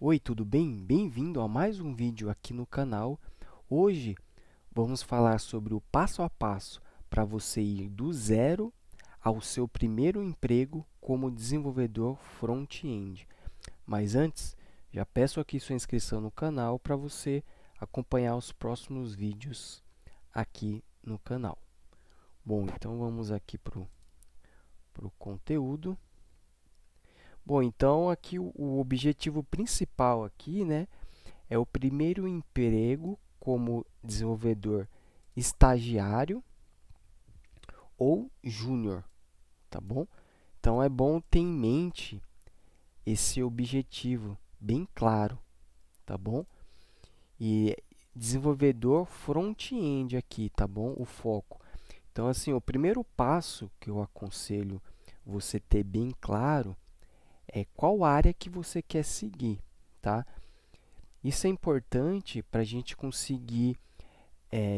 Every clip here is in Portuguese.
Oi, tudo bem? Bem-vindo a mais um vídeo aqui no canal. Hoje vamos falar sobre o passo a passo para você ir do zero ao seu primeiro emprego como desenvolvedor front-end. Mas antes, já peço aqui sua inscrição no canal para você acompanhar os próximos vídeos aqui no canal. Bom, então vamos aqui para o conteúdo. Bom, então aqui o objetivo principal aqui, né, é o primeiro emprego como desenvolvedor estagiário ou júnior, tá bom? Então é bom ter em mente esse objetivo bem claro, tá bom? E desenvolvedor front-end aqui, tá bom? O foco. Então assim, o primeiro passo que eu aconselho você ter bem claro é qual área que você quer seguir, tá? Isso é importante para a gente conseguir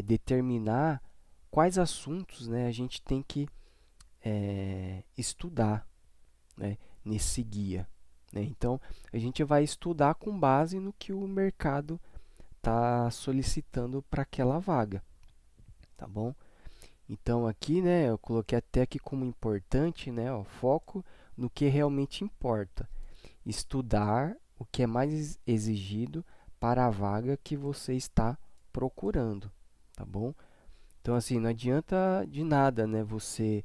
determinar quais assuntos, né, a gente tem que estudar, né, nesse guia, né? Então, a gente vai estudar com base no que o mercado está solicitando para aquela vaga, tá bom? Então, aqui, né, eu coloquei até aqui como importante, né, ó, foco no que realmente importa. Estudar o que é mais exigido para a vaga que você está procurando, tá bom? Então, assim, não adianta de nada, né, você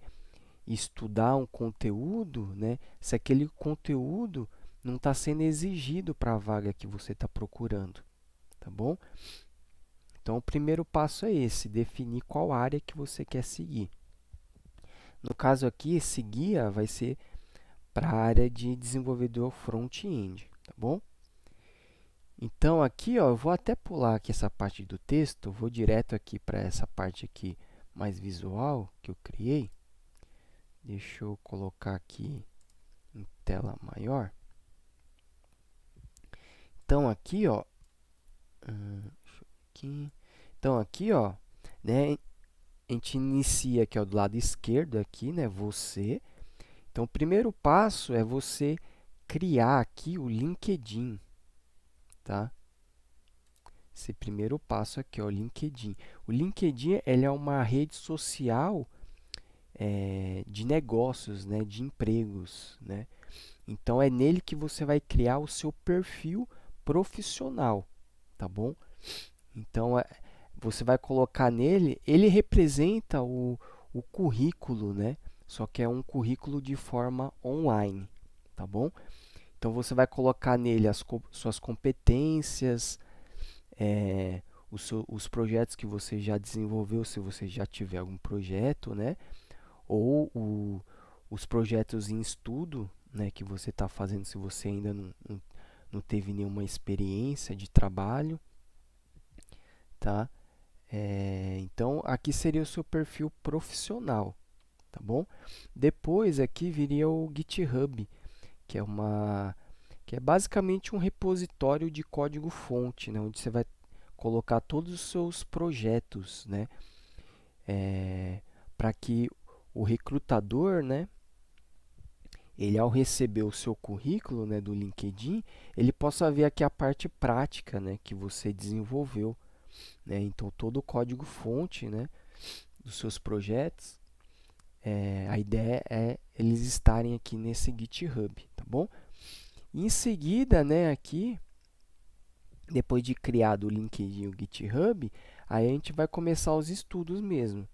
estudar um conteúdo, né, se aquele conteúdo não está sendo exigido para a vaga que você está procurando, tá bom? Então, o primeiro passo é esse, definir qual área que você quer seguir. No caso aqui, esse guia vai ser para a área de desenvolvedor front-end, tá bom? Então, aqui, ó, eu vou até pular aqui essa parte do texto, vou direto aqui para essa parte aqui mais visual que eu criei. Deixa eu colocar aqui em tela maior. Então, aqui, ó, aqui, então, aqui, ó, né, a gente inicia aqui, ó, do lado esquerdo aqui, né, você. Então, o primeiro passo é você criar aqui o LinkedIn, tá? Esse primeiro passo aqui, ó, o LinkedIn. O LinkedIn, ele é uma rede social de negócios, né, de empregos, né? Então, é nele que você vai criar o seu perfil profissional, tá bom? Então, você vai colocar nele, ele representa o currículo, né? Só que é um currículo de forma online, tá bom? Então, você vai colocar nele suas competências, os projetos que você já desenvolveu, se você já tiver algum projeto, né? Ou os projetos em estudo, né, que você está fazendo, se você ainda não teve nenhuma experiência de trabalho, tá? Então, aqui seria o seu perfil profissional, tá bom? Depois aqui viria o GitHub, que é que é basicamente um repositório de código-fonte, né, onde você vai colocar todos os seus projetos, né, para que o recrutador, né, ele ao receber o seu currículo, né, do LinkedIn, ele possa ver aqui a parte prática, né, que você desenvolveu, né? Então todo o código-fonte, né, dos seus projetos, a ideia é eles estarem aqui nesse GitHub, tá bom? E em seguida, né, aqui, depois de criado o LinkedIn e o GitHub, aí a gente vai começar os estudos mesmo,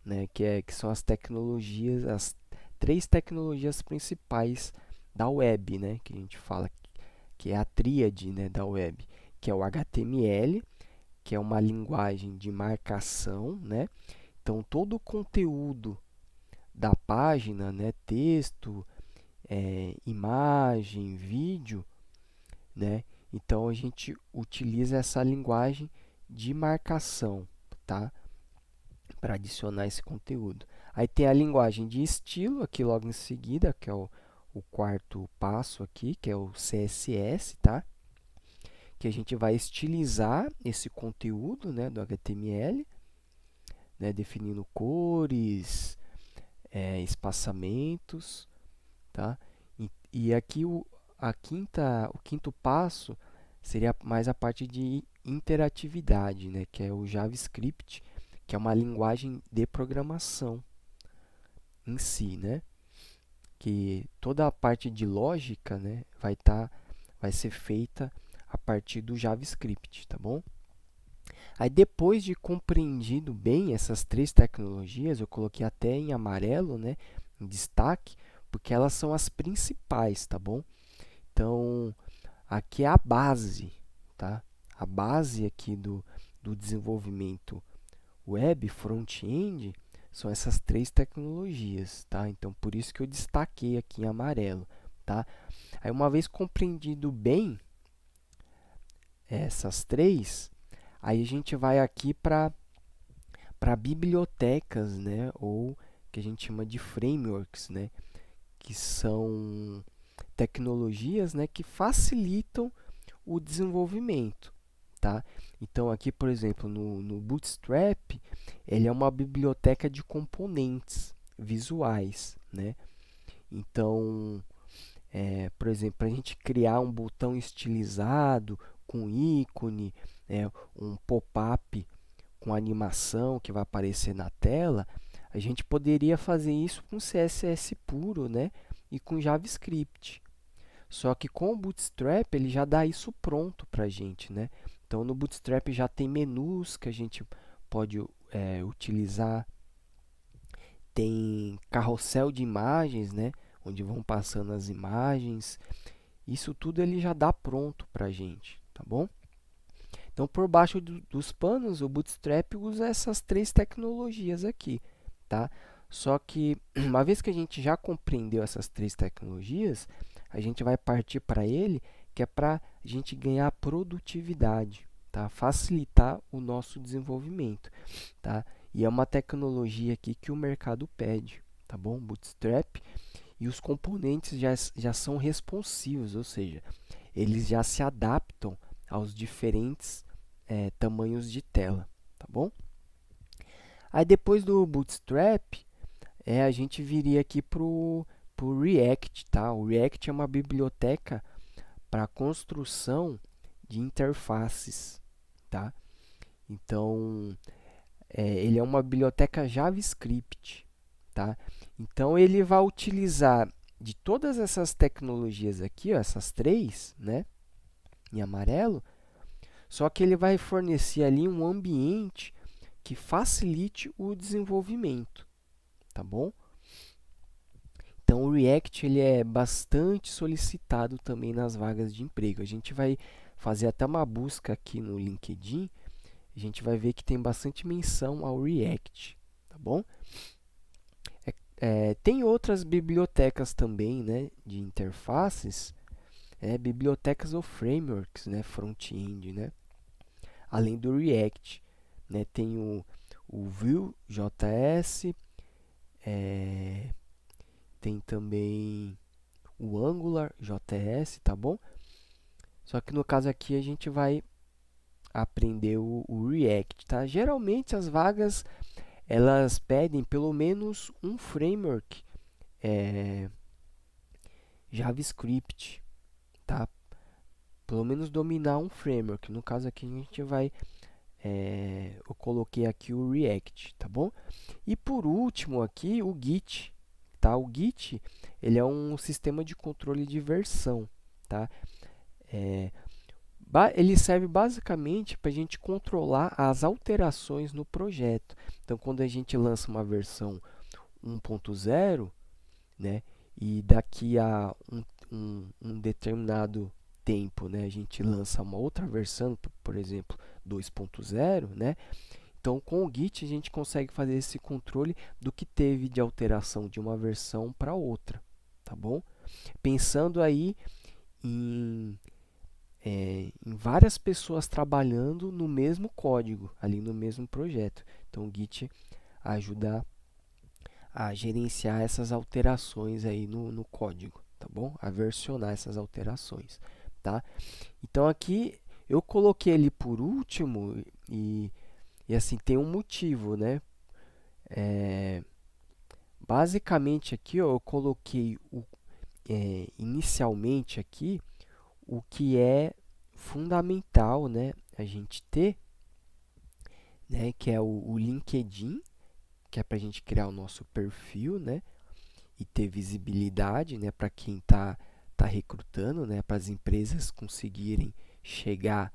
né, que são as tecnologias, as três tecnologias principais da web, né, que a gente fala que é a tríade, né, da web, que é o HTML, que é uma linguagem de marcação, né? Então todo o conteúdo da página, né, texto, imagem, vídeo, né? Então a gente utiliza essa linguagem de marcação, tá? Para adicionar esse conteúdo. Aí tem a linguagem de estilo aqui logo em seguida, que é o quarto passo aqui, que é o CSS, tá? Que a gente vai estilizar esse conteúdo, né, do HTML, né, definindo cores, espaçamentos, tá? E aqui o quinto passo seria mais a parte de interatividade, né, que é o JavaScript, que é uma linguagem de programação em si, né, que toda a parte de lógica, né, vai ser feita a partir do JavaScript, tá bom? Aí depois de compreendido bem essas três tecnologias, eu coloquei até em amarelo, né, em destaque, porque elas são as principais, tá bom? Então, aqui é a base, tá? A base aqui do desenvolvimento web, front-end, são essas três tecnologias, tá? Então, por isso que eu destaquei aqui em amarelo, tá? Aí, uma vez compreendido bem essas três, aí a gente vai aqui para bibliotecas, né? Ou que a gente chama de frameworks, né? Que são tecnologias, né, que facilitam o desenvolvimento, tá? Então, aqui, por exemplo, no Bootstrap, ele é uma biblioteca de componentes visuais, né? Então, por exemplo, para a gente criar um botão estilizado, com ícone, um pop-up com animação que vai aparecer na tela, a gente poderia fazer isso com CSS puro, né? E com JavaScript. Só que com o Bootstrap ele já dá isso pronto para a gente, né? Então no Bootstrap já tem menus que a gente pode utilizar, tem carrossel de imagens, né? Onde vão passando as imagens. Isso tudo ele já dá pronto para a gente, tá bom? Então por baixo dos panos o Bootstrap usa essas três tecnologias aqui, tá? Só que uma vez que a gente já compreendeu essas três tecnologias, a gente vai partir para ele, que é para a gente ganhar produtividade, tá? Facilitar o nosso desenvolvimento, tá? E é uma tecnologia aqui que o mercado pede, tá bom? Bootstrap, e os componentes já são responsivos, ou seja, eles já se adaptam aos diferentes tamanhos de tela, tá bom? Aí depois do Bootstrap, a gente viria aqui para o React, tá? O React é uma biblioteca para construção de interfaces, tá? Então, ele é uma biblioteca JavaScript, tá? Então, ele vai utilizar de todas essas tecnologias aqui, ó, essas três, né, em amarelo, só que ele vai fornecer ali um ambiente que facilite o desenvolvimento, tá bom? Então, o React ele é bastante solicitado também nas vagas de emprego. A gente vai fazer até uma busca aqui no LinkedIn, a gente vai ver que tem bastante menção ao React, tá bom? Tem outras bibliotecas também, né, de interfaces, bibliotecas ou frameworks, né, front-end, né, além do React, né, tem o Vue.js, tem também o AngularJS, tá bom? Só que no caso aqui a gente vai aprender o React, tá? Geralmente as vagas elas pedem pelo menos um framework JavaScript, tá? Pelo menos dominar um framework. No caso aqui a gente vai eu coloquei aqui o React, tá bom? E por último aqui o Git, tá? O Git ele é um sistema de controle de versão, tá? Ele serve basicamente para a gente controlar as alterações no projeto. Então, quando a gente lança uma versão 1.0, né, e daqui a um determinado tempo, né, a gente lança uma outra versão, por exemplo, 2.0, né? Então, com o Git, a gente consegue fazer esse controle do que teve de alteração de uma versão para outra, tá bom? Pensando aí em em várias pessoas trabalhando no mesmo código, ali no mesmo projeto. Então, o Git ajuda a gerenciar essas alterações aí no código, tá bom? A versionar essas alterações, tá? Então, aqui eu coloquei ele por último e assim, tem um motivo, né? Basicamente aqui, ó, eu coloquei inicialmente aqui o que é fundamental, né, a gente ter, né, que é o LinkedIn, que é para a gente criar o nosso perfil, né, e ter visibilidade, né, para quem tá recrutando, né, para as empresas conseguirem chegar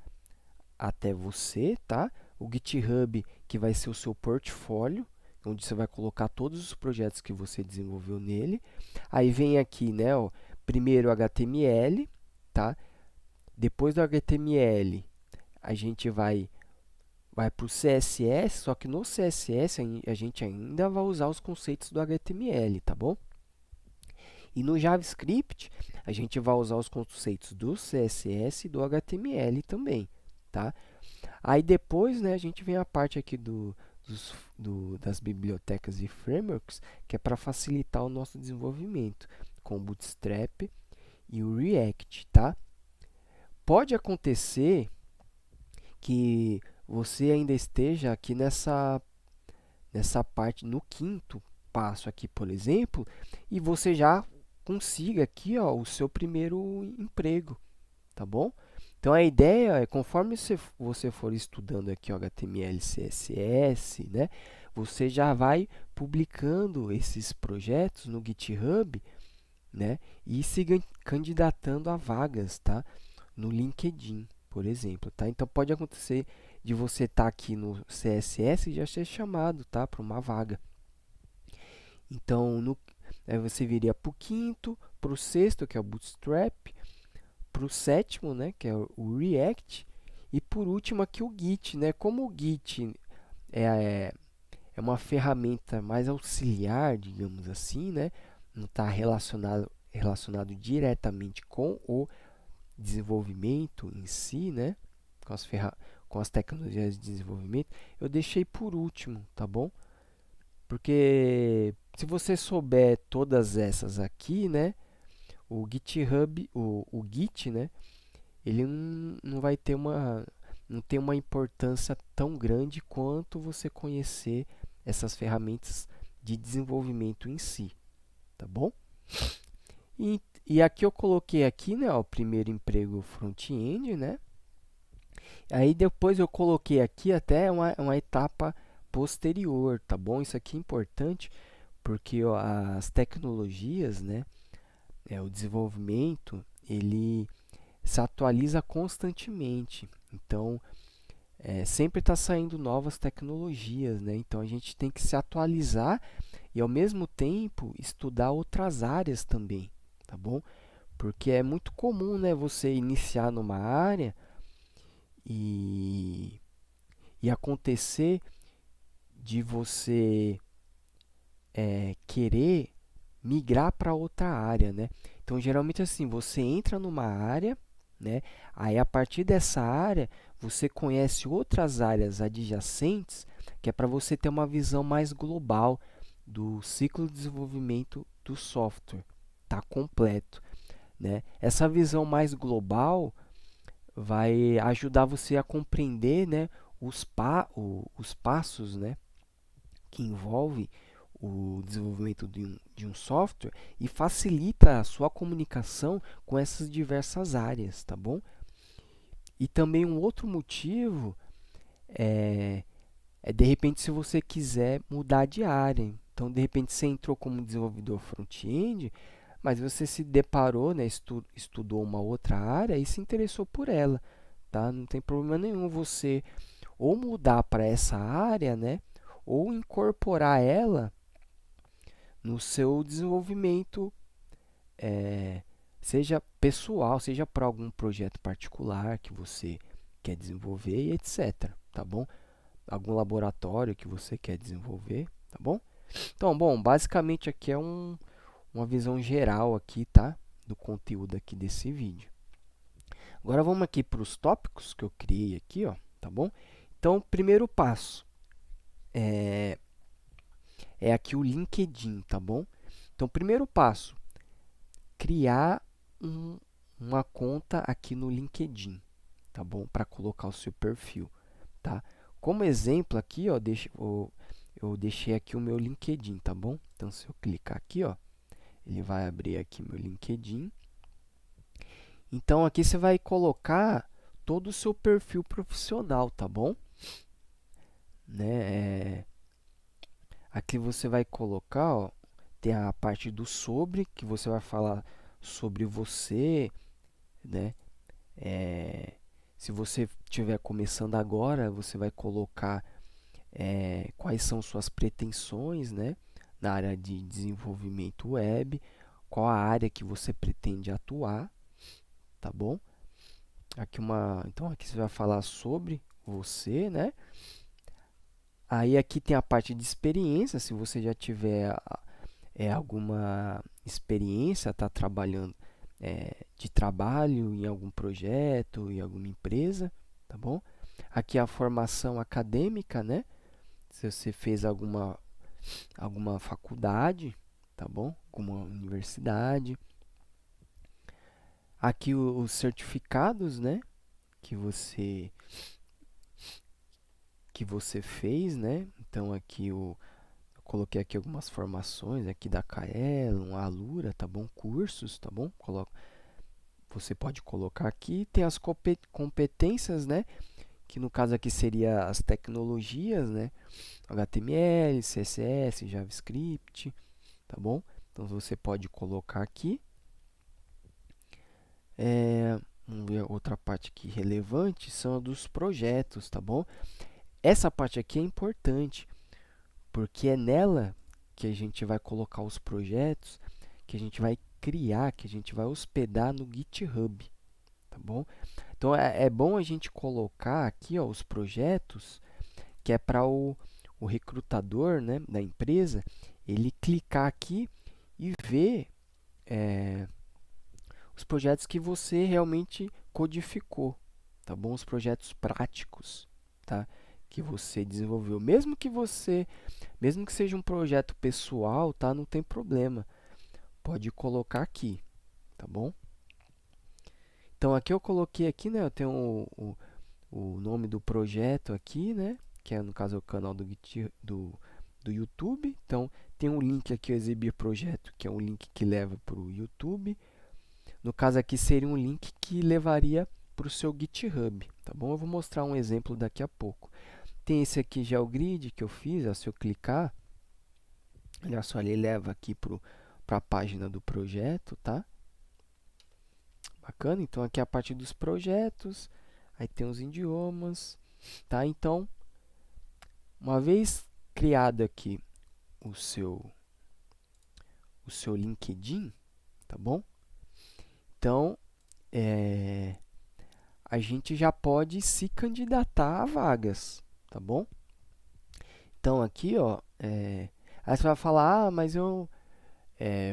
até você, tá? O GitHub, que vai ser o seu portfólio, onde você vai colocar todos os projetos que você desenvolveu nele. Aí vem aqui, né, ó, primeiro o HTML, tá? Depois do HTML, a gente vai para o CSS, só que no CSS a gente ainda vai usar os conceitos do HTML, tá bom? E no JavaScript, a gente vai usar os conceitos do CSS e do HTML também, tá? Aí depois, né, a gente vem a parte aqui das bibliotecas e frameworks, que é para facilitar o nosso desenvolvimento, com o Bootstrap e o React, tá? Pode acontecer que você ainda esteja aqui nessa parte, no quinto passo aqui, por exemplo, e você já consiga aqui, ó, o seu primeiro emprego, tá bom? Então a ideia é, conforme você for estudando aqui o HTML, CSS, né, você já vai publicando esses projetos no GitHub, né, e se candidatando a vagas, tá, no LinkedIn, por exemplo, tá? Então pode acontecer de você estar aqui no CSS e já ser chamado, tá, para uma vaga. Então você viria para o quinto, para o sexto, que é o Bootstrap, para o sétimo, né, que é o React, e por último aqui o Git, né? Como o Git é uma ferramenta mais auxiliar, digamos assim, né? Não está relacionado diretamente com o desenvolvimento em si, né? Com as tecnologias de desenvolvimento, eu deixei por último, tá bom? Porque se você souber todas essas aqui, né? O GitHub, o Git, né? Ele não vai ter não tem uma importância tão grande quanto você conhecer essas ferramentas de desenvolvimento em si, tá bom? E aqui eu coloquei aqui, né, ó, o primeiro emprego front-end, né? Aí depois eu coloquei aqui até uma etapa posterior, tá bom? Isso aqui é importante porque ó, as tecnologias, né, o desenvolvimento, ele se atualiza constantemente. Então, sempre está saindo novas tecnologias, né? Então, a gente tem que se atualizar e, ao mesmo tempo, estudar outras áreas também, tá bom? Porque é muito comum, né, você iniciar numa área e, e acontecer de você querer migrar para outra área, né? Então, geralmente assim, você entra numa área, né? Aí, a partir dessa área, você conhece outras áreas adjacentes, que é para você ter uma visão mais global do ciclo de desenvolvimento do software, tá completo, né? Essa visão mais global vai ajudar você a compreender, né, os passos, né, que envolve o desenvolvimento de um software e facilita a sua comunicação com essas diversas áreas, tá bom? E também um outro motivo é de repente se você quiser mudar de área. Então, de repente você entrou como desenvolvedor front-end, mas você se deparou, né, estudou uma outra área e se interessou por ela, tá? Não tem problema nenhum você ou mudar para essa área, né, ou incorporar ela no seu desenvolvimento, seja pessoal, seja para algum projeto particular que você quer desenvolver e etc, tá bom? Algum laboratório que você quer desenvolver, tá bom? Então, bom, basicamente aqui é uma visão geral aqui, tá? Do conteúdo aqui desse vídeo. Agora vamos aqui para os tópicos que eu criei aqui, ó, tá bom? Então, primeiro passo é aqui o LinkedIn, tá bom? Então, primeiro passo, criar uma conta aqui no LinkedIn, tá bom? Para colocar o seu perfil, tá? Como exemplo aqui, ó, eu deixei aqui o meu LinkedIn, tá bom? Então, se eu clicar aqui, ó, ele vai abrir aqui meu LinkedIn. Então, aqui você vai colocar todo o seu perfil profissional, tá bom? Né? Aqui você vai colocar, ó, tem a parte do sobre, que você vai falar sobre você, né? Se você estiver começando agora, você vai colocar quais são suas pretensões, né? Na área de desenvolvimento web, qual a área que você pretende atuar, tá bom? Então aqui você vai falar sobre você, né? Aí aqui tem a parte de experiência, se você já tiver alguma experiência, está trabalhando de trabalho em algum projeto, em alguma empresa, tá bom? Aqui a formação acadêmica, né? Se você fez alguma faculdade, tá bom? Alguma universidade. Aqui os certificados, né? Que você fez, né? Então aqui eu coloquei aqui algumas formações aqui da Kaelon, Alura, tá bom? Cursos, tá bom? Você pode colocar aqui, tem as competências, né? Que no caso aqui seria as tecnologias, né? HTML, CSS, JavaScript, tá bom? Então você pode colocar aqui. Vamos ver outra parte aqui relevante, são a dos projetos, tá bom? Essa parte aqui é importante, porque é nela que a gente vai colocar os projetos, que a gente vai criar, que a gente vai hospedar no GitHub, tá bom? Então é bom a gente colocar aqui, ó, os projetos, que é para o recrutador, né, da empresa, ele clicar aqui e ver os projetos que você realmente codificou, tá bom? Os projetos práticos, tá? Que você desenvolveu, mesmo que seja um projeto pessoal, tá? Não tem problema, pode colocar aqui, tá bom? Então aqui eu coloquei aqui, né? Eu tenho o nome do projeto aqui, né? Que é no caso o canal do YouTube. Então tem um link aqui, exibir projeto, que é um link que leva para o YouTube. No caso aqui seria um link que levaria para o seu GitHub, tá bom? Eu vou mostrar um exemplo daqui a pouco. Tem esse aqui já o grid que eu fiz, ó, se eu clicar, olha só, ele leva aqui para a página do projeto, tá? Bacana, então aqui é a parte dos projetos, aí tem os idiomas, tá? Então, uma vez criado aqui o seu LinkedIn, tá bom? Então, a gente já pode se candidatar a vagas, tá bom? Então aqui, ó, aí você vai falar, mas eu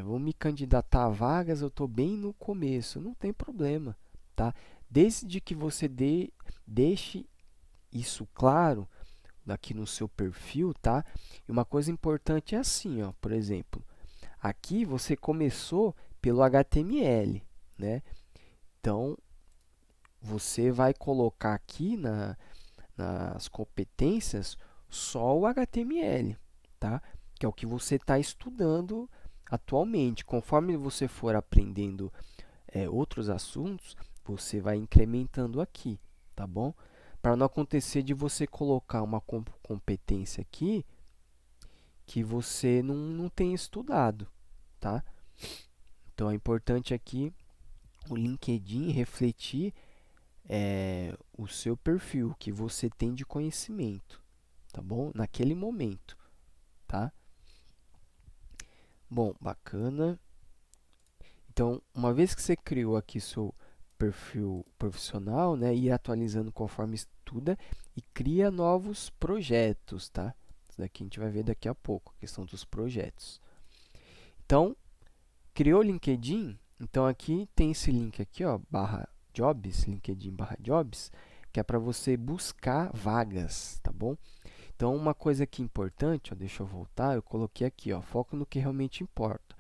vou me candidatar a vagas, eu estou bem no começo, não tem problema, tá? Desde que você deixe isso claro aqui no seu perfil, tá? E uma coisa importante é assim, ó, por exemplo, aqui você começou pelo HTML, né? Então, você vai colocar aqui nas competências só o HTML, tá? Que é o que você está estudando atualmente. Conforme você for aprendendo outros assuntos, você vai incrementando aqui, tá bom? Para não acontecer de você colocar uma competência aqui que você não tem estudado, tá? Então, é importante aqui o LinkedIn refletir o seu perfil, o que você tem de conhecimento, tá bom? Naquele momento, tá? Bom, bacana. Então, uma vez que você criou aqui seu perfil profissional, né, ir atualizando conforme estuda e cria novos projetos, tá? Isso daqui a gente vai ver daqui a pouco, a questão dos projetos. Então, criou o LinkedIn, então aqui tem esse link aqui, ó, /jobs, LinkedIn /jobs, que é para você buscar vagas, tá bom? Então, uma coisa aqui importante, ó, deixa eu voltar, eu coloquei aqui, ó, foco no que realmente importa.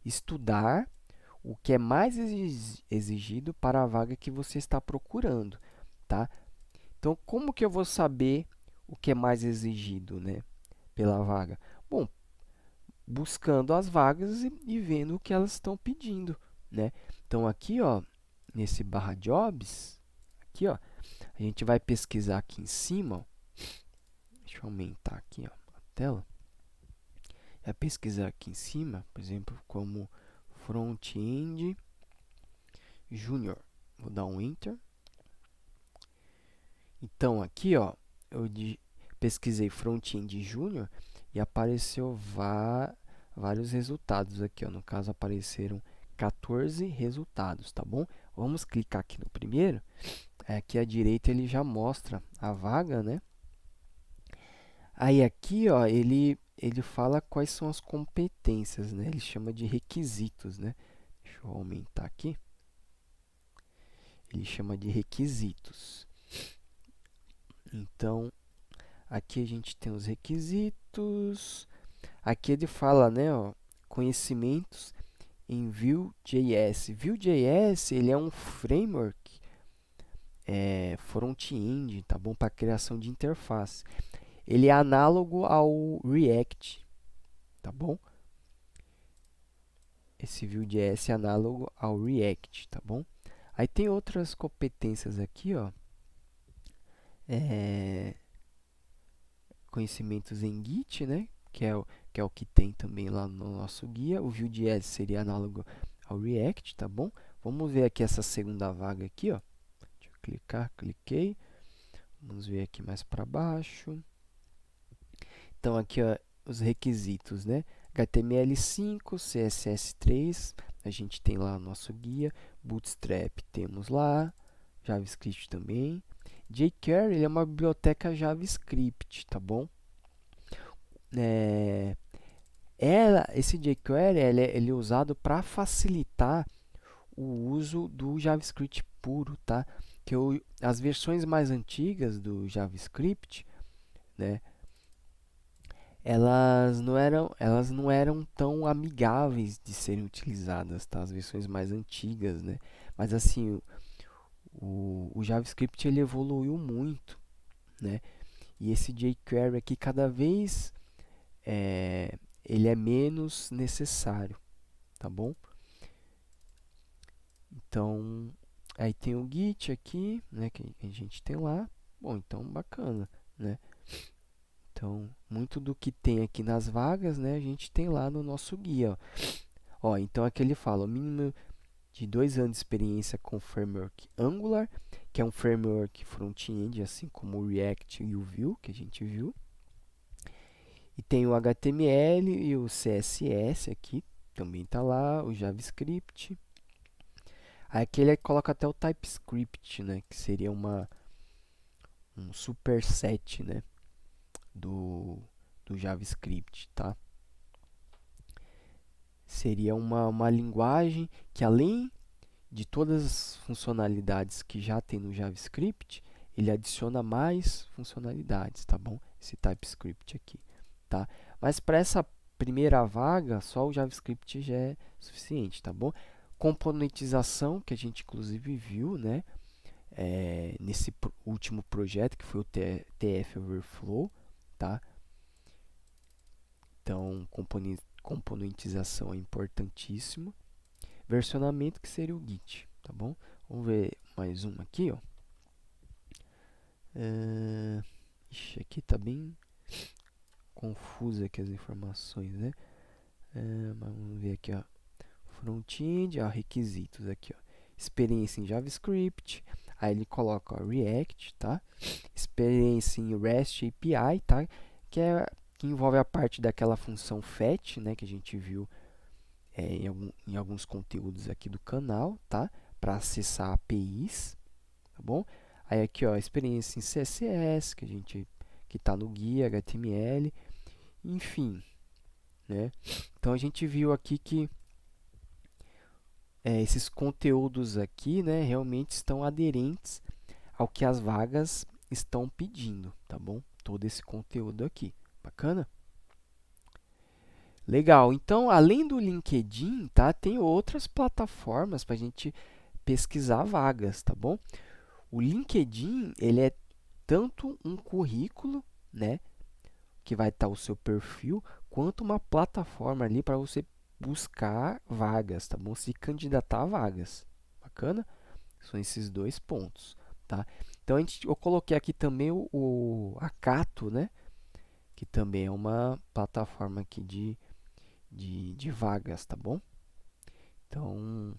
Estudar o que é mais exigido para a vaga que você está procurando, tá? Então, como que eu vou saber o que é mais exigido, né, pela vaga? Bom, buscando as vagas e vendo o que elas estão pedindo, né? Então, aqui, ó, nesse /jobs, aqui, ó, A gente vai pesquisar aqui em cima, ó. Deixa eu aumentar aqui, ó, a tela. Vai pesquisar aqui em cima, por exemplo, como Front-End Junior. Vou dar um Enter. Então, aqui, ó, eu pesquisei Front-End Junior e apareceu vários resultados aqui, ó. No caso, apareceram 14 resultados, tá bom? Vamos clicar aqui no primeiro. Aqui à direita ele já mostra a vaga, né? Aí aqui, ó, ele fala quais são as competências, né? Ele chama de requisitos, né? Deixa eu aumentar aqui. Ele chama de requisitos. Então, aqui a gente tem os requisitos. Aqui ele fala, né, ó, conhecimentos em Vue.js. Vue.js, ele é um framework front-end, tá bom? Para criação de interface. Ele é análogo ao React, tá bom? Esse Vue.js é análogo ao React, tá bom? Aí tem outras competências aqui, ó. Conhecimentos em Git, né? Que é o que tem também lá no nosso guia. O Vue.js seria análogo ao React, tá bom? Vamos ver aqui essa segunda vaga aqui, ó. Deixa eu clicar, cliquei. Vamos ver aqui mais para baixo. Então, aqui, ó, os requisitos, né? HTML5, CSS3, a gente tem lá o nosso guia. Bootstrap temos lá. JavaScript também. jQuery, ele é uma biblioteca JavaScript, tá bom? Esse jQuery ele é usado para facilitar o uso do JavaScript puro, tá? Que as versões mais antigas do JavaScript, né, elas não eram tão amigáveis de serem utilizadas, tá? As versões mais antigas, né? Mas assim, o JavaScript ele evoluiu muito, né? E esse jQuery aqui cada vez ele é menos necessário, tá bom? Então, aí tem o Git aqui, né, que a gente tem lá. Bom, então bacana, né? Então, muito do que tem aqui nas vagas, né, a gente tem lá no nosso guia, ó. Então aqui ele fala, o mínimo de 2 anos de experiência com o framework Angular, que é um framework front-end, assim como o React e o Vue, que a gente viu. E tem o HTML e o CSS aqui, também está lá, o JavaScript. Aí aqui ele coloca até o TypeScript, né, que seria um superset, né, do JavaScript, tá? Seria uma linguagem que, além de todas as funcionalidades que já tem no JavaScript, ele adiciona mais funcionalidades, tá bom? Esse TypeScript aqui, tá? Mas para essa primeira vaga, só o JavaScript já é suficiente, tá bom? Componentização, que a gente inclusive viu, né? Nesse último projeto, que foi o TF Overflow, tá? Então, componentização é importantíssimo. Versionamento, que seria o Git, tá bom? Vamos ver mais um aqui, ó. Ixi, aqui tá bem confusa aqui as informações, né? Mas vamos ver aqui, ó. Front-end, ó, requisitos aqui, ó. Experiência em JavaScript, aí ele coloca, ó, React, tá? Experiência em REST API, tá? Que envolve a parte daquela função fetch, né? Que a gente viu em alguns conteúdos aqui do canal, tá? Para acessar APIs, tá bom? Aí aqui, ó, experiência em CSS, que está no guia, HTML, enfim, né? Então a gente viu aqui que esses conteúdos aqui, né, realmente estão aderentes ao que as vagas estão pedindo, tá bom? Todo esse conteúdo aqui, bacana? Legal, então além do LinkedIn, tá, tem outras plataformas para a gente pesquisar vagas, tá bom? O LinkedIn, ele é tanto um currículo, né, que vai estar o seu perfil, quanto uma plataforma ali para você buscar vagas, tá bom? Se candidatar a vagas. Bacana? São esses dois pontos, tá? Então eu coloquei aqui também a Cato, né? Que também é uma plataforma aqui de vagas, tá bom? Então,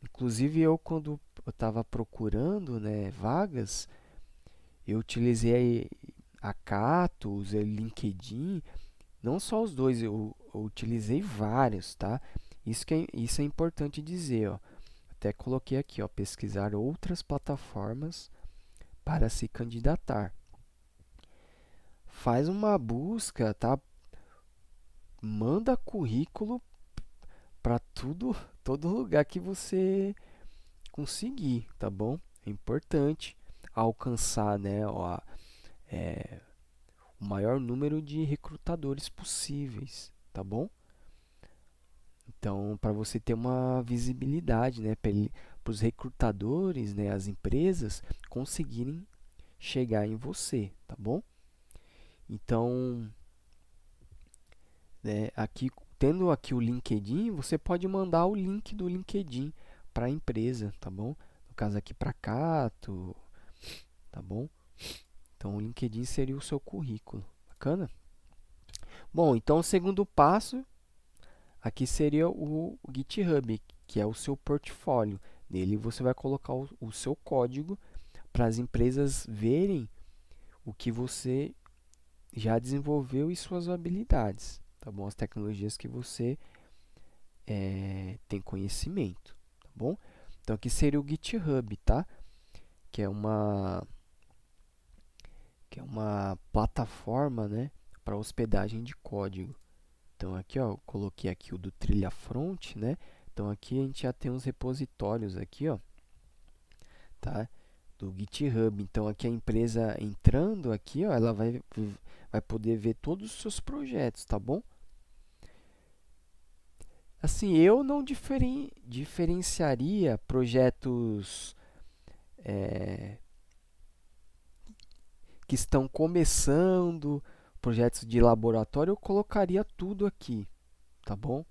inclusive eu quando eu estava procurando, né, vagas, eu utilizei a Cato, usei o LinkedIn, não só os dois, eu utilizei vários, tá? Isso é importante dizer, ó. Até coloquei aqui, ó, pesquisar outras plataformas para se candidatar. Faz uma busca, tá? Manda currículo para todo lugar que você conseguir, tá bom? É importante alcançar, né, o maior número de recrutadores possíveis, tá bom? Então, para você ter uma visibilidade, né, para os recrutadores, né, as empresas conseguirem chegar em você, tá bom? Então, né, aqui tendo aqui o LinkedIn, você pode mandar o link do LinkedIn para a empresa, tá bom? No caso aqui para Cato, tá bom? Então, o LinkedIn seria o seu currículo, bacana? Bom, então o segundo passo aqui seria o GitHub, que é o seu portfólio. Nele você vai colocar o seu código para as empresas verem o que você já desenvolveu e suas habilidades, tá bom? As tecnologias que você tem conhecimento, tá bom? Então aqui seria o GitHub, tá? Que é uma plataforma, né, para hospedagem de código. Então aqui, ó, eu coloquei aqui o do Trilha Front, né? Então aqui a gente já tem os repositórios aqui, ó, tá? Do GitHub. Então aqui a empresa entrando aqui, ó, ela vai poder ver todos os seus projetos, tá bom? Assim, eu não diferenciaria projetos que estão começando, projetos de laboratório, eu colocaria tudo aqui, tá bom?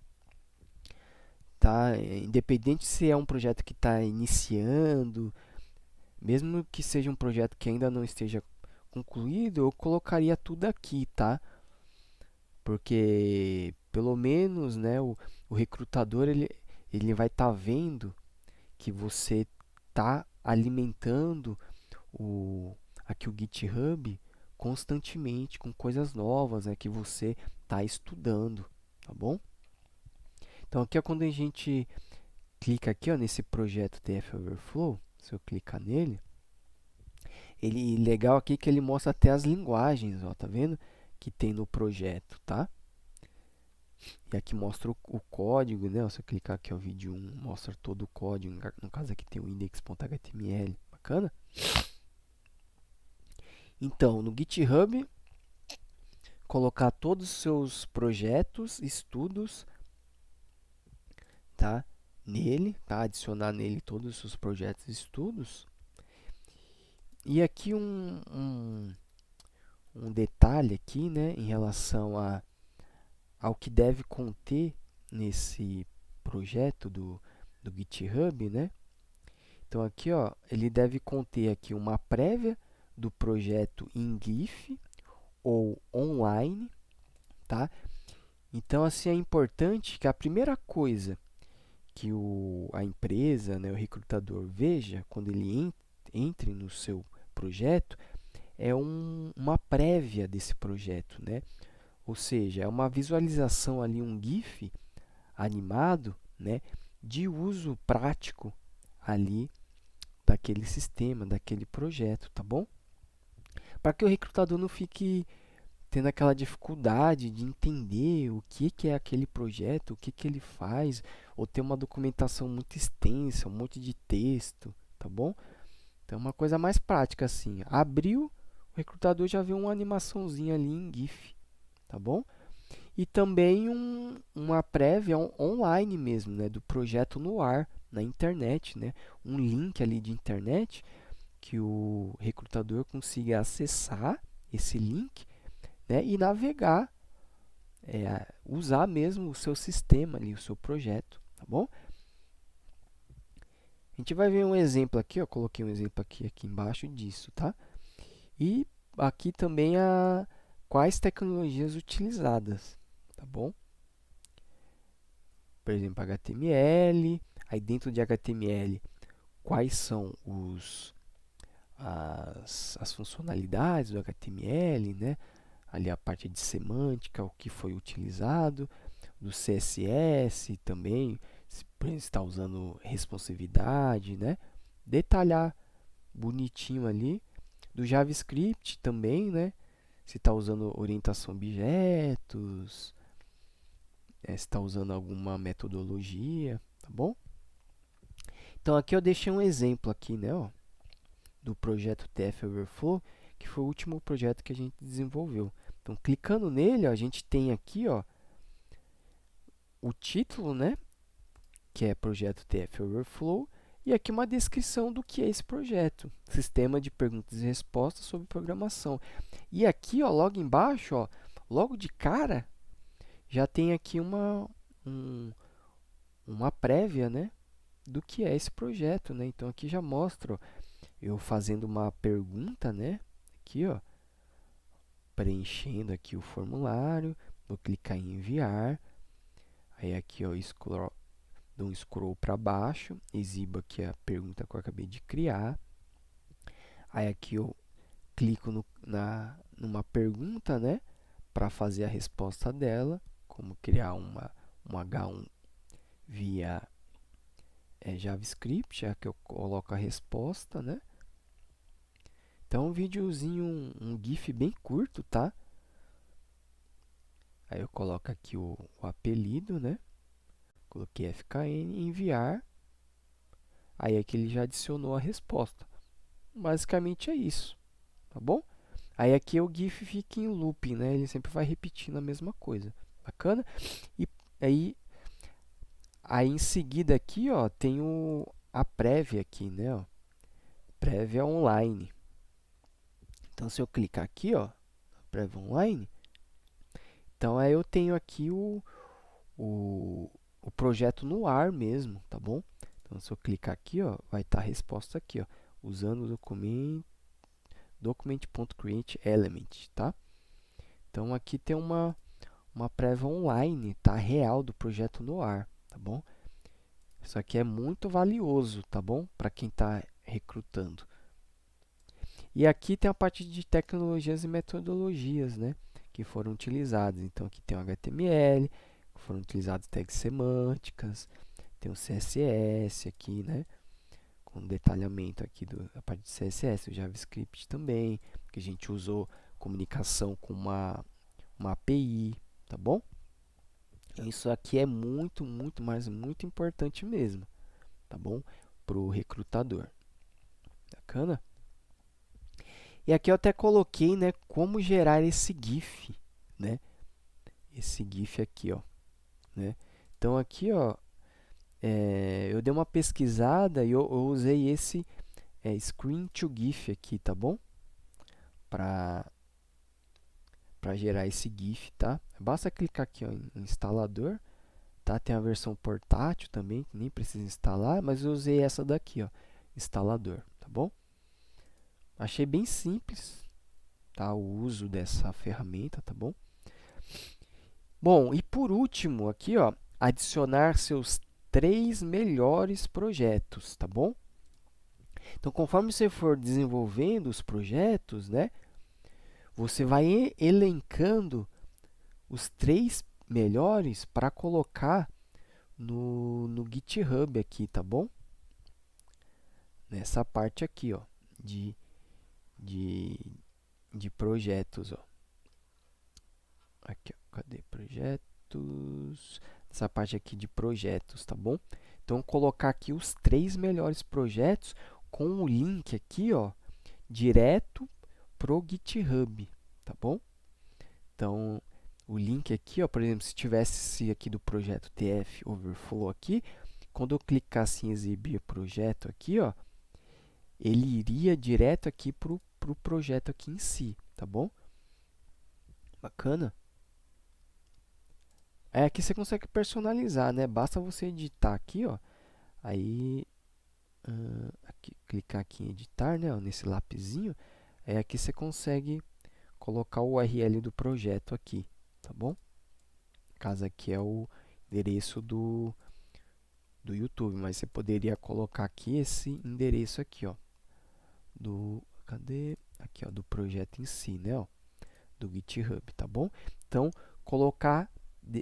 Tá? Independente se é um projeto que está iniciando, mesmo que seja um projeto que ainda não esteja concluído, eu colocaria tudo aqui, tá? Porque pelo menos, né, o recrutador ele vai estar vendo que você está alimentando aqui o GitHub constantemente com coisas novas, né, que você está estudando, tá bom? Então aqui é quando a gente clica aqui, ó, nesse projeto TF Overflow, se eu clicar nele, ele legal aqui que ele mostra até as linguagens, ó, tá vendo? Que tem no projeto, tá? E aqui mostra o código, né? Se eu clicar aqui, ó, vídeo 1, mostra todo o código. No caso aqui tem o index.html, bacana? Então, no GitHub, colocar todos os seus projetos, estudos, tá? Nele, tá? Adicionar nele todos os seus projetos e estudos. E aqui um detalhe aqui, né? Em relação ao que deve conter nesse projeto do GitHub, né? Então aqui, ó, ele deve conter aqui uma prévia do projeto em GIF ou online, tá? Então assim é importante que a primeira coisa que a empresa, né, o recrutador veja quando ele entre no seu projeto é uma prévia desse projeto, né? Ou seja, é uma visualização ali, um GIF animado, né, de uso prático ali daquele sistema, daquele projeto, tá bom? Para que o recrutador não fique tendo aquela dificuldade de entender o que é aquele projeto, o que ele faz, ou ter uma documentação muito extensa, um monte de texto, tá bom? Então, é uma coisa mais prática assim. Abriu, o recrutador já vê uma animaçãozinha ali em GIF, tá bom? E também uma prévia online mesmo, né, do projeto no ar, na internet, né? Um link ali de internet que o recrutador consiga acessar esse link, né, e navegar, usar mesmo o seu sistema ali, o seu projeto, tá bom? gente vai ver um exemplo aqui, ó, coloquei um exemplo aqui embaixo disso, tá? E aqui também quais tecnologias utilizadas, tá bom? Por exemplo, HTML, aí dentro de HTML, quais são as funcionalidades do HTML, né? Ali a parte de semântica, o que foi utilizado, do CSS também, se está usando responsividade, né? Detalhar bonitinho ali, do JavaScript também, né? Se está usando orientação a objetos, se está usando alguma metodologia, tá bom? Então aqui eu deixei um exemplo aqui, né, ó, do projeto TF Overflow, que foi o último projeto que a gente desenvolveu. Então, clicando nele, ó, a gente tem aqui, ó, o título, né, que é projeto TF Overflow, e aqui uma descrição do que é esse projeto, sistema de perguntas e respostas sobre programação. E aqui, ó, logo embaixo, ó, logo de cara, já tem aqui uma prévia, né, do que é esse projeto, né? Então aqui já mostra, ó, eu fazendo uma pergunta, né, aqui, ó, preenchendo aqui o formulário, vou clicar em enviar, aí aqui, ó, dou um scroll para baixo, exibo aqui a pergunta que eu acabei de criar, aí aqui eu clico numa pergunta, né, para fazer a resposta dela, como criar um H1 via JavaScript, já que eu coloco a resposta, né. Então, um videozinho, um GIF bem curto, tá? Aí eu coloco aqui o apelido, né? Coloquei FKN, enviar. Aí aqui ele já adicionou a resposta. Basicamente é isso, tá bom? Aí aqui o GIF fica em looping, né? Ele sempre vai repetindo a mesma coisa. Bacana? E aí em seguida aqui, ó, tem a prévia aqui, né? Ó, prévia online. Então, se eu clicar aqui, ó, prévia online, então aí eu tenho aqui o projeto no ar mesmo, tá bom? Então, se eu clicar aqui, ó, vai estar a resposta aqui, ó, usando o document.createElement, tá? Então, aqui tem uma prévia online, tá? Real do projeto no ar, tá bom? Isso aqui é muito valioso, tá bom? Para quem está recrutando. E aqui tem a parte de tecnologias e metodologias, né? Que foram utilizadas. Então, aqui tem o HTML, que foram utilizadas tags semânticas, tem o CSS aqui, né? Com detalhamento aqui da parte de CSS, o JavaScript também, que a gente usou comunicação com uma API, tá bom? Então, isso aqui é muito, muito, mas muito importante mesmo, tá bom? Para o recrutador. Bacana? E aqui eu até coloquei, né, como gerar esse GIF, né? Esse GIF aqui, ó, né? Então, aqui, ó, eu dei uma pesquisada e eu usei esse Screen to GIF aqui, tá bom? Para gerar esse GIF, tá? Basta clicar aqui, ó, em instalador, tá? Tem a versão portátil também, que nem precisa instalar, mas eu usei essa daqui, ó, instalador, tá bom? Achei bem simples, tá? O uso dessa ferramenta, tá bom? Bom, e por último aqui, ó, adicionar seus 3 melhores projetos, tá bom? Então, conforme você for desenvolvendo os projetos, né, você vai elencando os 3 melhores para colocar no GitHub aqui, tá bom? Nessa parte aqui, ó, de, de, de projetos, ó. Aqui, ó, cadê projetos? Essa parte aqui de projetos, tá bom? Então, colocar aqui os 3 melhores projetos com o link aqui, ó, direto pro GitHub, tá bom? Então, o link aqui, ó, por exemplo, se tivesse esse aqui do projeto TF Overflow aqui, quando eu clicasse em exibir projeto aqui, ó, ele iria direto aqui pro projeto aqui em si, tá bom? Bacana? Aqui você consegue personalizar, né? Basta você editar aqui, ó, aí aqui, clicar aqui em editar, né, ó, nesse lapisinho, aqui você consegue colocar o URL do projeto aqui, tá bom? Caso aqui é o endereço do YouTube, mas você poderia colocar aqui esse endereço aqui, ó, cadê? Aqui, ó, do projeto em si, né, ó, do GitHub, tá bom? Então,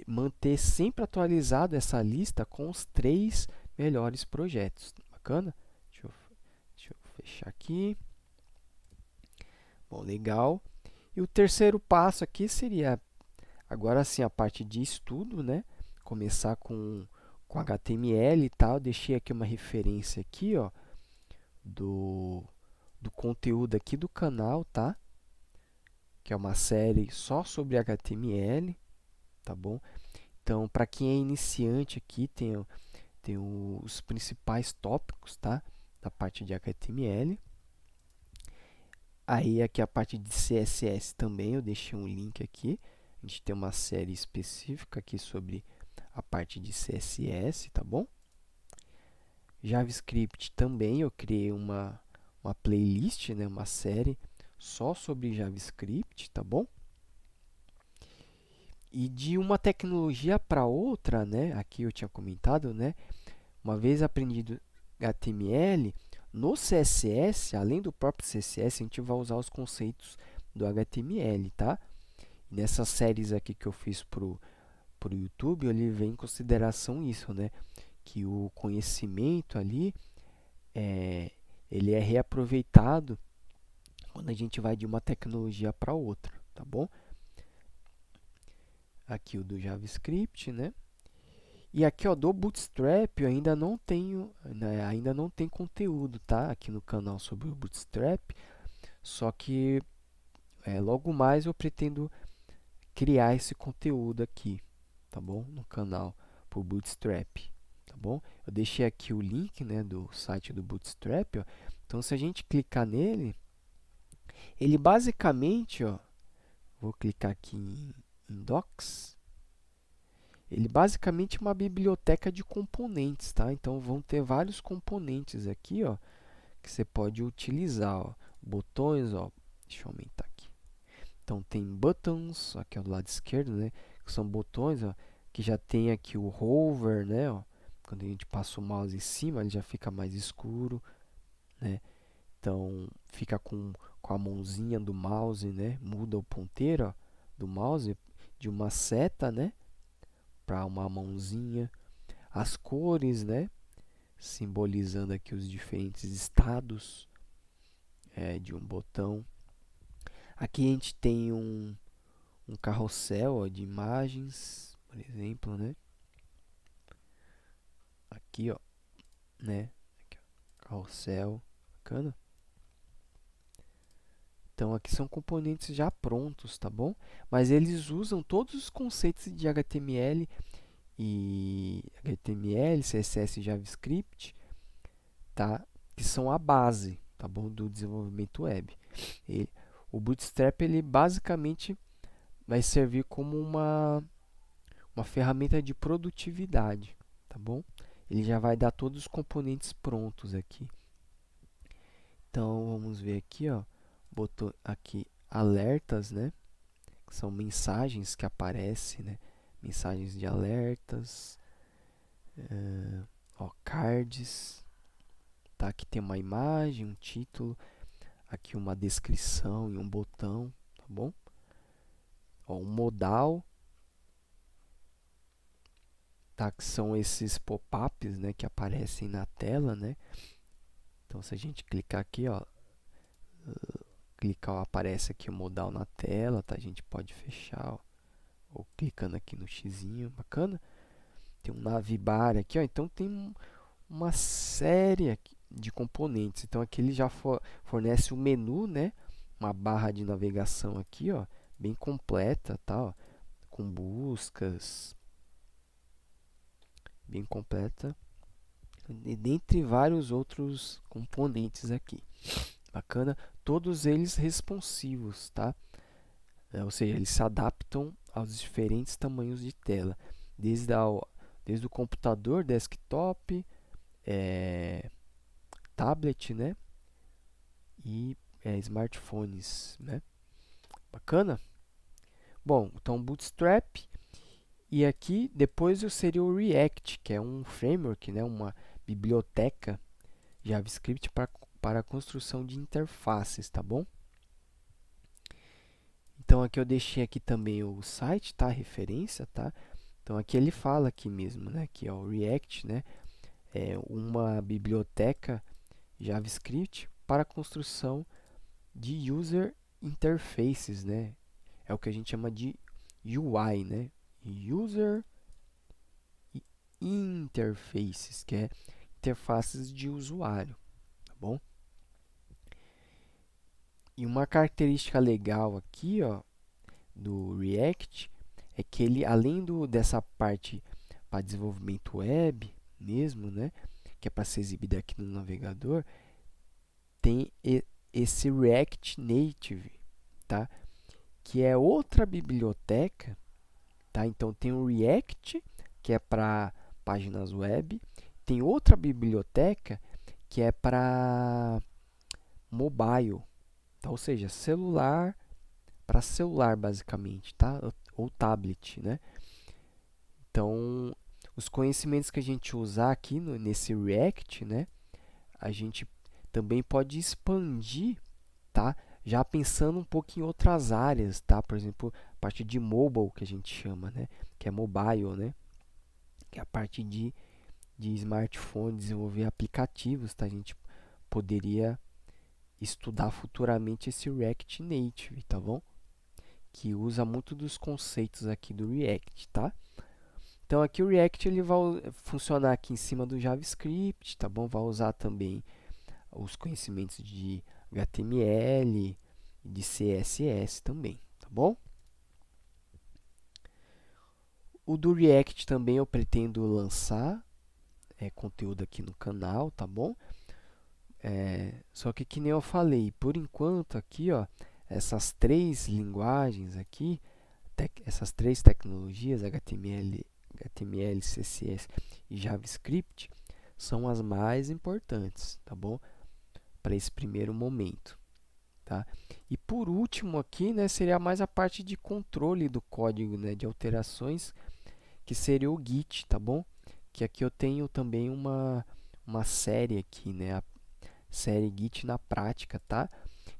manter sempre atualizado essa lista com os 3 melhores projetos. Bacana? Deixa eu fechar aqui. Bom, legal. E o terceiro passo aqui seria, agora sim, a parte de estudo, né? Começar com HTML e tal. Deixei aqui uma referência aqui, ó, do conteúdo aqui do canal, tá? Que é uma série só sobre HTML, tá bom? Então, para quem é iniciante aqui, tem os principais tópicos, tá? Da parte de HTML. Aí, aqui a parte de CSS também, eu deixei um link aqui. A gente tem uma série específica aqui sobre a parte de CSS, tá bom? JavaScript também, eu criei uma playlist, né? Uma série só sobre JavaScript, tá bom? E de uma tecnologia para outra, né? Aqui eu tinha comentado, né? Uma vez aprendido HTML, no CSS, além do próprio CSS, a gente vai usar os conceitos do HTML, tá? Nessas séries aqui que eu fiz pro YouTube, eu levei em consideração isso, né? Que o conhecimento ali, ele é reaproveitado quando a gente vai de uma tecnologia para outra, tá bom? Aqui o do JavaScript, né? E aqui, ó, do Bootstrap, eu ainda não tenho, né, ainda não tem conteúdo, tá? Aqui no canal sobre o Bootstrap. Só que logo mais eu pretendo criar esse conteúdo aqui, tá bom? No canal por Bootstrap, tá bom? Eu deixei aqui o link, né, do site do Bootstrap, ó. Então, se a gente clicar nele, ele basicamente, ó, vou clicar aqui em Docs. Ele basicamente é uma biblioteca de componentes, tá? Então, vão ter vários componentes aqui, ó, que você pode utilizar, ó. Botões, ó, deixa eu aumentar aqui. Então, tem buttons, aqui ó, do lado esquerdo, né, que são botões, ó, que já tem aqui o hover, né, ó. Quando a gente passa o mouse em cima, ele já fica mais escuro, né? Então, fica com a mãozinha do mouse, né? Muda o ponteiro, ó, do mouse de uma seta, né, para uma mãozinha. As cores, né, simbolizando aqui os diferentes estados de um botão. Aqui a gente tem um carrossel, ó, de imagens, por exemplo, né? Aqui, ó, né? Aqui, ó, carrossel, bacana. Então, aqui são componentes já prontos, tá bom? Mas eles usam todos os conceitos de HTML, CSS e JavaScript, tá? Que são a base, tá bom? Do desenvolvimento web. O Bootstrap, ele basicamente vai servir como uma ferramenta de produtividade, tá bom? Ele já vai dar todos os componentes prontos aqui. Então, vamos ver aqui, ó, botou aqui alertas, né? Que são mensagens que aparecem, né? Mensagens de alertas, ó, cards, tá? Aqui tem uma imagem, um título, aqui uma descrição e um botão, tá bom? Ó, um modal, tá? Que são esses pop-ups, né? Que aparecem na tela, né? Então, se a gente clicar aqui, ó, clicar, ó, aparece aqui o modal na tela, tá? A gente pode fechar, ó, ou clicando aqui no xizinho, bacana. Tem um navbar aqui, ó, então tem uma série aqui de componentes. Então, aqui ele já fornece o menu, né? Uma barra de navegação aqui, ó, bem completa, tá? Ó, com buscas, bem completa. E dentre vários outros componentes aqui. Bacana, todos eles responsivos, tá? Ou seja, eles se adaptam aos diferentes tamanhos de tela, desde o computador, desktop, tablet, né? E smartphones, né? Bacana? Bom, então Bootstrap. E aqui depois eu seria o React, que é um framework, né? Uma biblioteca JavaScript para a construção de interfaces, tá bom? Então aqui eu deixei aqui também o site, tá? A referência, tá? Então aqui ele fala aqui mesmo, né? Que é o React, né? É uma biblioteca JavaScript para a construção de user interfaces, né? É o que a gente chama de UI, né? User interfaces, que é interfaces de usuário, tá bom? E uma característica legal aqui, ó, do React é que ele, além dessa parte para desenvolvimento web mesmo, né, que é para ser exibida aqui no navegador, tem esse React Native, tá? Que é outra biblioteca, tá? Então tem o React, que é para páginas web, tem outra biblioteca que é para mobile, tá? Ou seja, celular, para celular basicamente, tá? Ou tablet, né? Então, os conhecimentos que a gente usar aqui nesse React, né? A gente também pode expandir, tá? Já pensando um pouco em outras áreas, tá? Por exemplo, a parte de mobile que a gente chama, né? Que é mobile, né? Que é a parte de smartphone, desenvolver aplicativos, tá? A gente poderia estudar futuramente esse React Native, tá bom? Que usa muito dos conceitos aqui do React, tá? Então aqui o React ele vai funcionar aqui em cima do JavaScript, tá bom? Vai usar também os conhecimentos de HTML e de CSS também, tá bom? O do React também eu pretendo lançar conteúdo aqui no canal, tá bom? Só que nem eu falei, por enquanto aqui, ó, essas três linguagens aqui, essas três tecnologias, HTML, CSS e JavaScript, são as mais importantes, tá bom? Para esse primeiro momento, tá? E por último aqui, né, seria mais a parte de controle do código, né, de alterações, que seria o Git, tá bom? Que aqui eu tenho também uma série aqui, né, a série Git na prática, tá?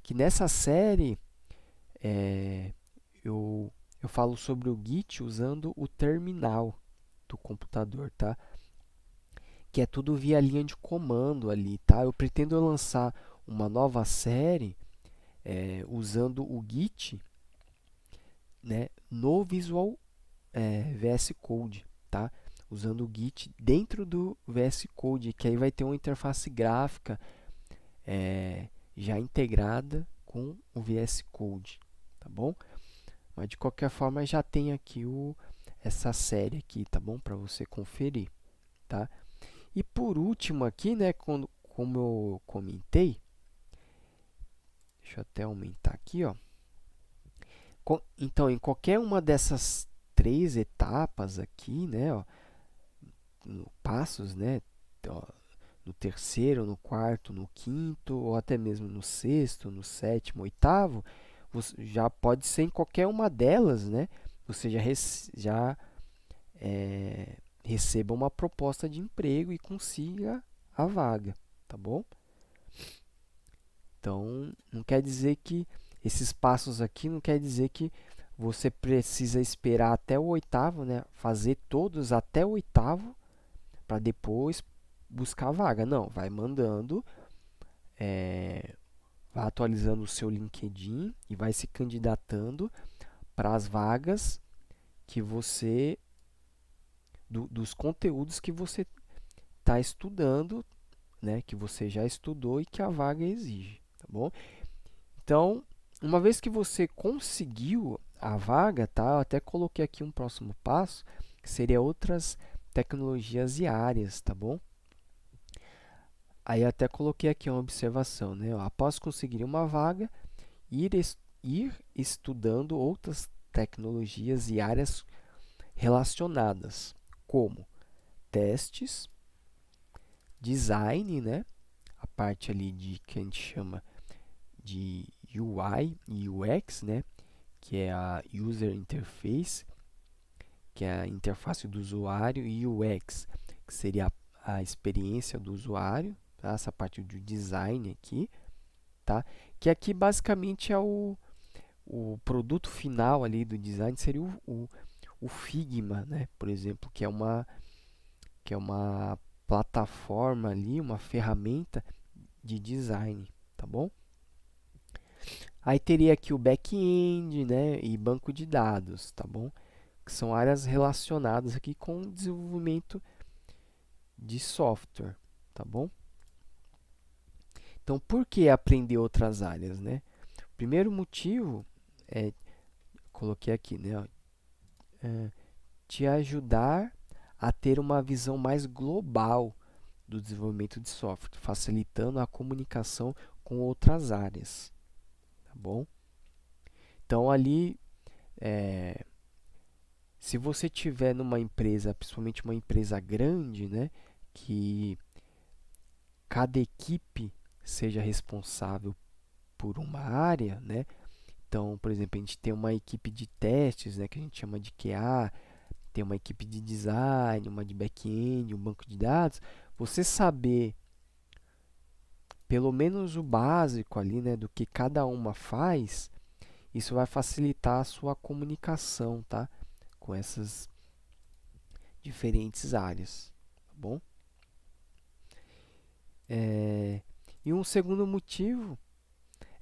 Que nessa série eu falo sobre o Git usando o terminal do computador, tá? Que é tudo via linha de comando ali, tá? Eu pretendo lançar uma nova série usando o Git, né, no Visual VS Code, tá? Usando o Git dentro do VS Code, que aí vai ter uma interface gráfica já integrada com o VS Code, tá bom? Mas de qualquer forma já tem aqui essa série aqui, tá bom? Para você conferir, tá? E por último aqui, né, como eu comentei, deixa eu até aumentar aqui, ó. Então, em qualquer uma dessas três etapas aqui, né, ó, passos, né, ó, no terceiro, no quarto, no quinto, ou até mesmo no sexto, no sétimo, oitavo, já pode ser em qualquer uma delas, né? Você já receba uma proposta de emprego e consiga a vaga, tá bom? Então, não quer dizer que esses passos aqui não quer dizer que você precisa esperar até o oitavo, né? Fazer todos até o oitavo para depois buscar a vaga. Não, vai mandando, vai atualizando o seu LinkedIn e vai se candidatando para as vagas que você dos conteúdos que você está estudando, né? Que você já estudou e que a vaga exige, tá bom? Então, uma vez que você conseguiu a vaga, tá? Eu até coloquei aqui um próximo passo, que seria outras tecnologias e áreas, tá bom? Aí até coloquei aqui uma observação, né? Após conseguir uma vaga, ir estudando outras tecnologias e áreas relacionadas, como testes, design, né? parte ali de que a gente chama de UI e UX, né? Que é a User Interface, que é a interface do usuário, e UX, que seria a experiência do usuário, tá? Essa parte do design aqui, tá? Que aqui basicamente é o produto final ali do design, seria o Figma, né? Por exemplo, que é uma plataforma ali, uma ferramenta de design, tá bom? Aí teria aqui o back-end, né, e banco de dados, tá bom? Que são áreas relacionadas aqui com o desenvolvimento de software, tá bom? Então, por que aprender outras áreas, né? O primeiro motivo é, coloquei aqui, né, ó, te ajudar a ter uma visão mais global do desenvolvimento de software, facilitando a comunicação com outras áreas, tá bom? Então, ali, se você tiver numa empresa, principalmente uma empresa grande, né, que cada equipe seja responsável por uma área, né? Então, por exemplo, a gente tem uma equipe de testes, né, que a gente chama de QA, tem uma equipe de design, uma de back-end, um banco de dados. Você saber pelo menos o básico ali, né, do que cada uma faz, isso vai facilitar a sua comunicação, tá? Com essas diferentes áreas, tá bom? E um segundo motivo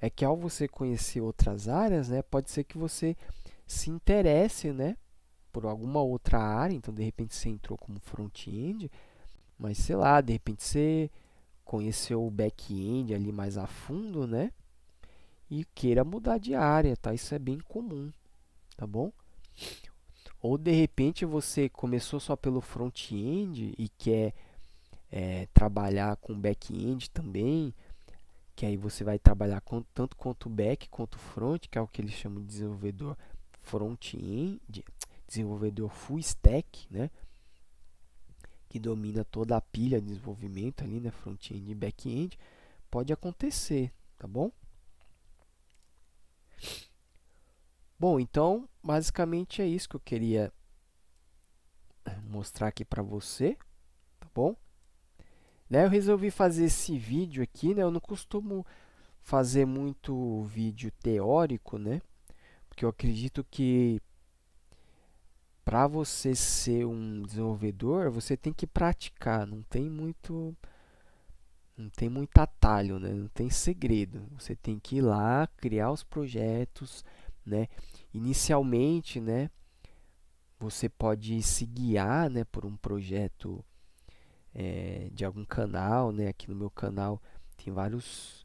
é que ao você conhecer outras áreas, né, pode ser que você se interesse, né, por alguma outra área. Então, de repente, você entrou como front-end, mas sei lá, de repente você conheceu o back-end ali mais a fundo, né, e queira mudar de área, tá? Isso é bem comum, tá bom? Ou de repente você começou só pelo front-end e quer trabalhar com back-end também, que aí você vai trabalhar tanto quanto o back quanto o front, que é o que eles chamam de desenvolvedor front-end, desenvolvedor full stack, né? Que domina toda a pilha de desenvolvimento ali, né? Front-end e back-end. Pode acontecer, tá bom? Bom, então, basicamente é isso que eu queria mostrar aqui para você, tá bom? Né, eu resolvi fazer esse vídeo aqui, né? Eu não costumo fazer muito vídeo teórico, né? Porque eu acredito que para você ser um desenvolvedor, você tem que praticar, não tem muito atalho, né? Não tem segredo. Você tem que ir lá, criar os projetos, né? Inicialmente, né, você pode se guiar, né, por um projeto de algum canal, né? Aqui no meu canal tem vários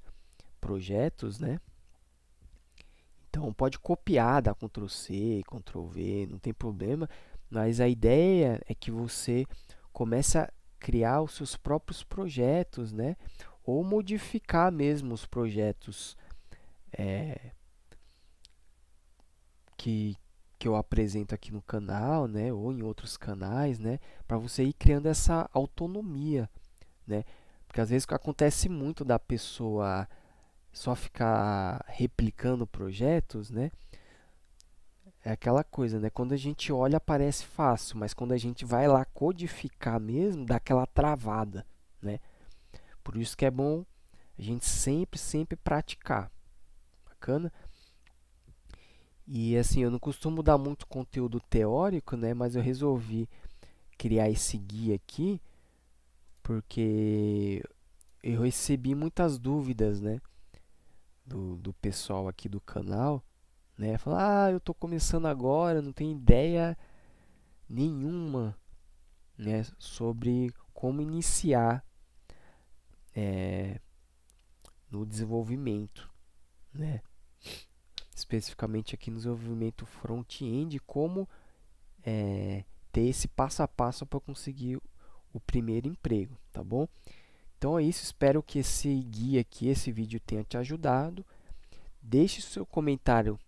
projetos, né? Então pode copiar, dar Ctrl C, Ctrl V, não tem problema, mas a ideia é que você comece a criar os seus próprios projetos, né? Ou modificar mesmo os projetos que, que eu apresento aqui no canal, né? Ou em outros canais, né? Para você ir criando essa autonomia, né? Porque às vezes acontece muito da pessoa só ficar replicando projetos, né? É aquela coisa, né? Quando a gente olha parece fácil, mas quando a gente vai lá codificar mesmo, dá aquela travada, né? Por isso que é bom a gente sempre praticar. Bacana? E assim, eu não costumo dar muito conteúdo teórico, né? Mas eu resolvi criar esse guia aqui porque eu recebi muitas dúvidas, né? Do pessoal aqui do canal, né? Falar, eu tô começando agora, não tenho ideia nenhuma, né, sobre como iniciar no desenvolvimento, né? Especificamente aqui no desenvolvimento front-end, como ter esse passo a passo para conseguir o primeiro emprego, tá bom? Então é isso, espero que esse guia aqui, esse vídeo tenha te ajudado. Deixe seu comentário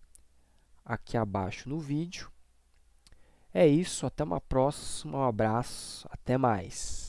aqui abaixo no vídeo. É isso, até uma próxima, um abraço, até mais.